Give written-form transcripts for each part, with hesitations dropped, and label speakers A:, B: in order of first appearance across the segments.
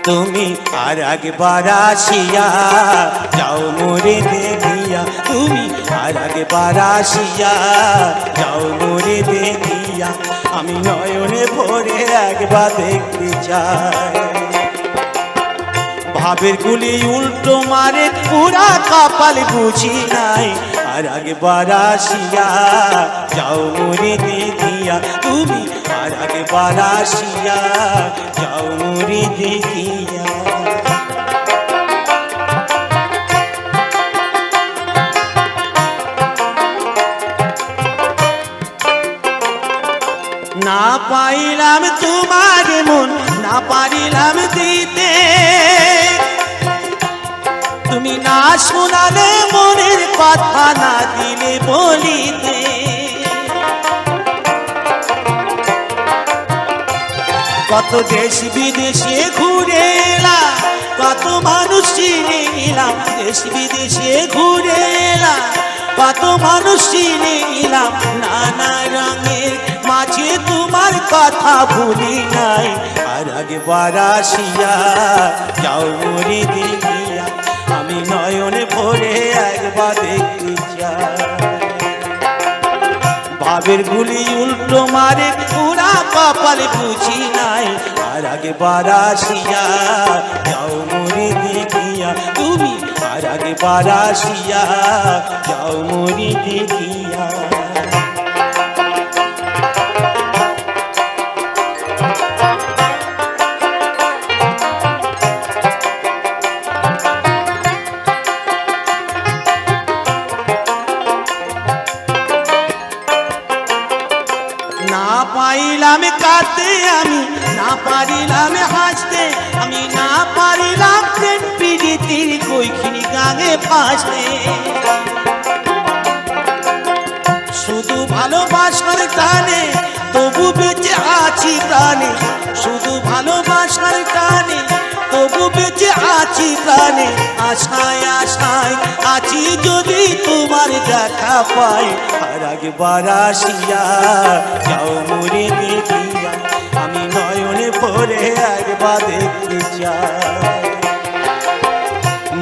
A: তুমি আর একবার আসিয়া যাও মোরে দেখিয়া, তুমি আর একবার আসিয়া যাও মোরে দেখিয়া, আমি নয়নে ভরে একবার দেখতে চাই। ভাবের গুলি উল্টো মারে পুরা কপাল বুঝি নাই, আর একবার আসিয়া যাও মোরে দেখিয়া, তুমি আর একবার আসিয়া যাও মোরে দেখিয়া। না পাইলাম তোমার মন, না পারিলাম দিতে, তুমি না শোনালে মনের কথা, না দিলে বলিতে। কত দেশ বিদেশে ঘুরে এলাম, কত মানুষ চিনে নিলাম, দেশ বিদেশে ঘুরে এলাম, কত মানুষ চিনে নিলাম, নানা রঙের মাঝে তোমার কথা ভুলি নাই, আর একবার আসিয়া যাও মোরে দেখিয়া, আমি নয়নে ভরে একবার দেখতে চাই। ভাবের গুলি উল্টো মারে পুরা কপাল বুঝি নাই, আর একবার আসিয়া যাও মোরে দেখিয়া, তুমি আর একবার আসিয়া যাও মোরে দেখিয়া। না পাইলাম কাঁদতে আমি, না পারিলাম হাসতে, আমি না পারিলাম প্রেম প্রীতির কইখিনি গাঙে ফাঁসতে। শুধু ভালোবাসার টানে তবু বেঁচে আছি প্রাণে, শুধু ভালোবাসার টানে তবু বেঁচে আছি প্রাণে, আশায় আশায় আছি যদি তোমার দেখা পাই, আর একবার আসিয়া যাও মোরে দেখিয়া, আমি নয়নে ভরে একবার দেখতে চাই।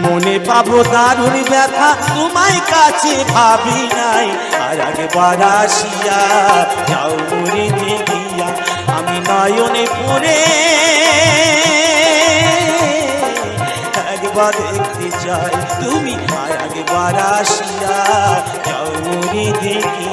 A: মনে পাবো দারুণ ব্যথা তোমায় কাছে ভাবি নাই, আর একবার আসিয়া যাও মোরে দেখিয়া, আমি নয়নে ভরে একবার দেখতে চাই, তুমি আর একবার আসিয়া যাও মোরে দেখিয়া।